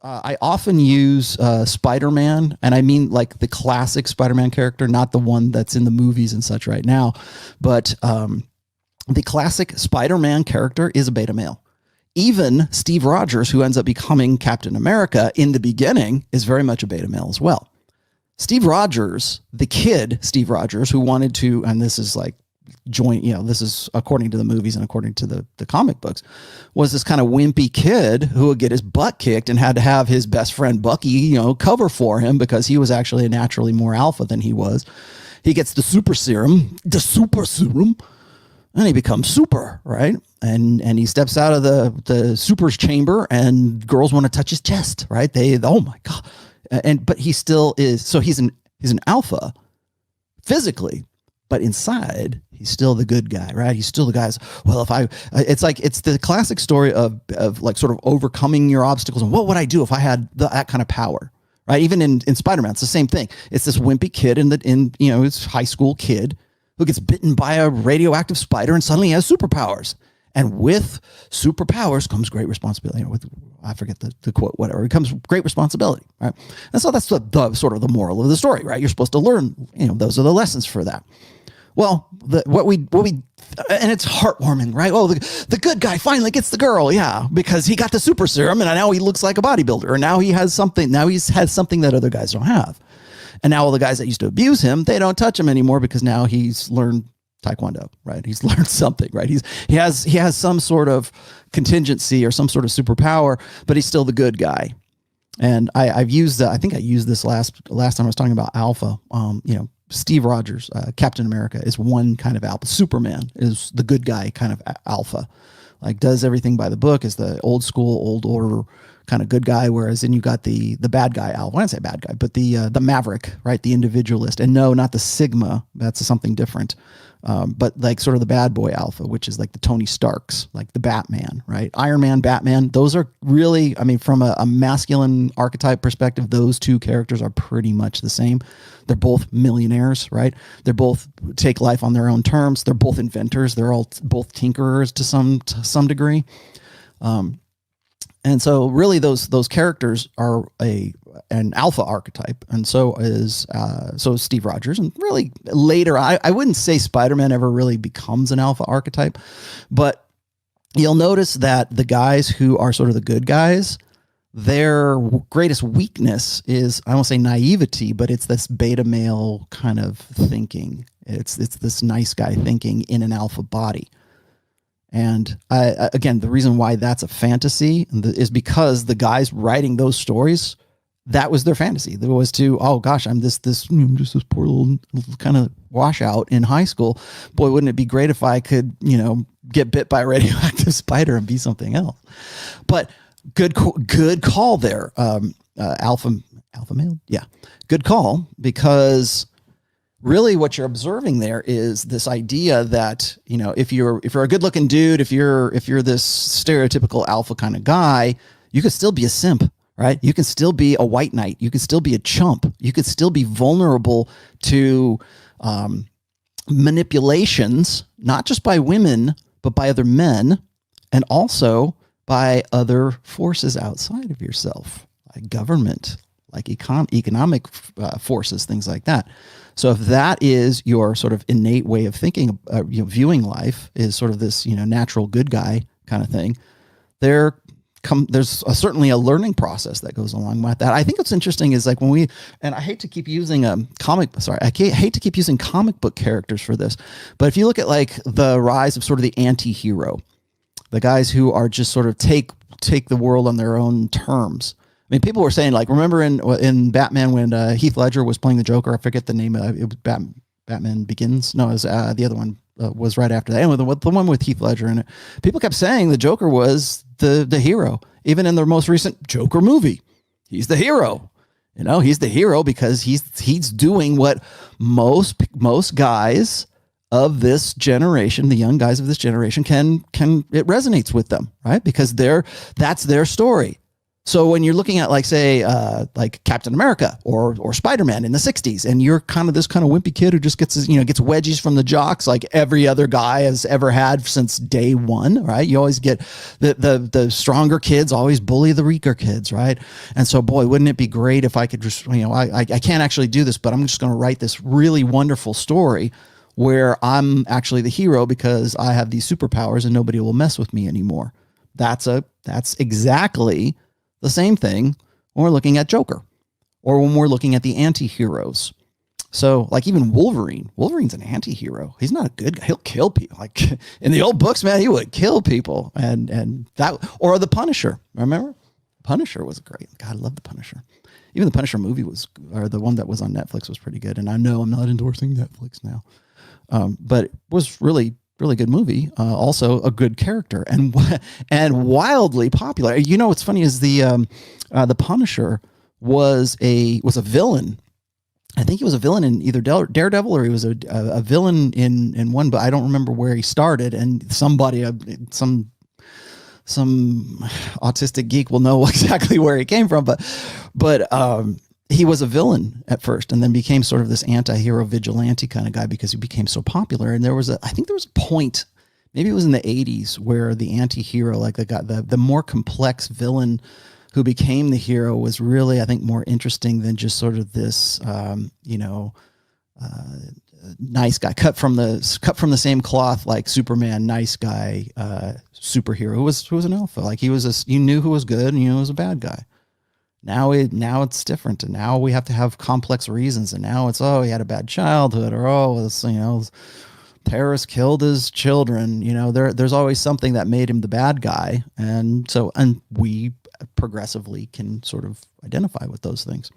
I often use Spider-Man, and I mean like the classic Spider-Man character, not the one that's in the movies and such right now, but the classic Spider-Man character is a beta male. Even Steve Rogers, who ends up becoming Captain America in the beginning, is very much a beta male as well. Steve Rogers, the kid Steve Rogers, who wanted to, and this is like joint, this is according to the movies and according to the comic books, was this kind of wimpy kid who would get his butt kicked and had to have his best friend Bucky, cover for him because he was actually naturally more alpha than he was. He gets the super serum, and he becomes super, right? And he steps out of the super's chamber, and girls want to touch his chest, right? Oh my God. But he still is, so he's an alpha physically, but inside he's still the good guy, right? He's still the guy. Well, it's the classic story of like sort of overcoming your obstacles. And what would I do if I had that kind of power, right? Even in Spider-Man, it's the same thing. It's this wimpy kid it's high school kid who gets bitten by a radioactive spider and suddenly has superpowers. And with superpowers comes great responsibility. I forget the quote, whatever. It comes great responsibility, right? And so that's the sort of the moral of the story, right? You're supposed to learn, those are the lessons for that. Well, what we and it's heartwarming, right? Oh, the good guy finally gets the girl, yeah, because he got the super serum, and now he looks like a bodybuilder, and now he has something. Now he's has something that other guys don't have, and now all the guys that used to abuse him, they don't touch him anymore because now he's learned Taekwondo, right? He's learned something, right? He has some sort of contingency or some sort of superpower, but he's still the good guy. And I've used I think I used this last time I was talking about alpha. Steve Rogers, Captain America, is one kind of alpha. Superman is the good guy kind of alpha, like does everything by the book, is the old school, old order kind of good guy. Whereas then you got the bad guy alpha. I don't say bad guy, but the maverick, right? The individualist. And no, not the Sigma. That's something different. But like sort of the bad boy alpha, which is like the Tony Starks, like the Batman, right? Iron Man, Batman. Those are really, from a masculine archetype perspective, those two characters are pretty much the same. They're both millionaires, right? They're both take life on their own terms. They're both inventors. They're all both tinkerers to some degree. And so really those characters are an alpha archetype. And so is Steve Rogers. And really later, I wouldn't say Spider-Man ever really becomes an alpha archetype, but you'll notice that the guys who are sort of the good guys, their greatest weakness is, I won't say naivety, but it's this beta male kind of thinking. It's this nice guy thinking in an alpha body. And again, the reason why that's a fantasy is because the guys writing those stories, that was their fantasy. There was to, oh gosh, I'm just this poor little kind of washout in high school. Boy, wouldn't it be great if I could, get bit by a radioactive spider and be something else. But good call there. Alpha male. Yeah. Good call, because really what you're observing there is this idea that, if you're a good looking dude, if you're this stereotypical alpha kind of guy, you could still be a simp, right? You can still be a white knight. You could still be a chump. You could still be vulnerable to manipulations, not just by women, but by other men, and also by other forces outside of yourself, like government, like economic forces, things like that. So if that is your sort of innate way of thinking, viewing life is sort of this, natural good guy kind of thing, there's certainly a learning process that goes along with that. I think what's interesting is like and I hate to keep using comic book characters for this, but if you look at like the rise of sort of the anti-hero, the guys who are just sort of take the world on their own terms. People were saying, like, remember in Batman when Heath Ledger was playing the Joker? I forget the name of it. It was Batman Begins. No, it was the other one was right after that. Anyway, the one with Heath Ledger in it. People kept saying the Joker was the hero. Even in the most recent Joker movie, he's the hero. He's the hero because he's doing what most guys of this generation, the young guys of this generation, can it resonates with them, right? Because that's their story. So when you're looking at like, say, like Captain America or Spider-Man in the 60s, and you're kind of this kind of wimpy kid who just gets wedgies from the jocks like every other guy has ever had since day one, right? You always get the stronger kids always bully the weaker kids, right? And so, boy, wouldn't it be great if I could just, I can't actually do this, but I'm just going to write this really wonderful story where I'm actually the hero because I have these superpowers and nobody will mess with me anymore. That's exactly the same thing when we're looking at Joker or when we're looking at the anti-heroes. So like even Wolverine's an anti-hero. He's not a good guy. He'll kill people. Like in the old books, man, he would kill people. And that, or the Punisher. Remember? Punisher was great. God, I love the Punisher. Even the Punisher movie or the one that was on Netflix was pretty good. And I know I'm not endorsing Netflix now. But it was really good movie. Also a good character and wildly popular. What's funny is the Punisher was a villain. I think he was a villain in either Daredevil or he was a villain in one, but I don't remember where he started. And somebody, some autistic geek will know exactly where he came from, but he was a villain at first and then became sort of this anti-hero vigilante kind of guy because he became so popular. And I think there was a point, maybe it was in the 80s, where the anti-hero, like the more complex villain who became the hero was really, I think, more interesting than just sort of this, nice guy cut from the same cloth, like Superman, nice guy, superhero who was an alpha. Like you knew who was good and you knew who was a bad guy. Now it's different, and now we have to have complex reasons, and now it's he had a bad childhood, or terrorists killed his children. There's always something that made him the bad guy, and we progressively can sort of identify with those things.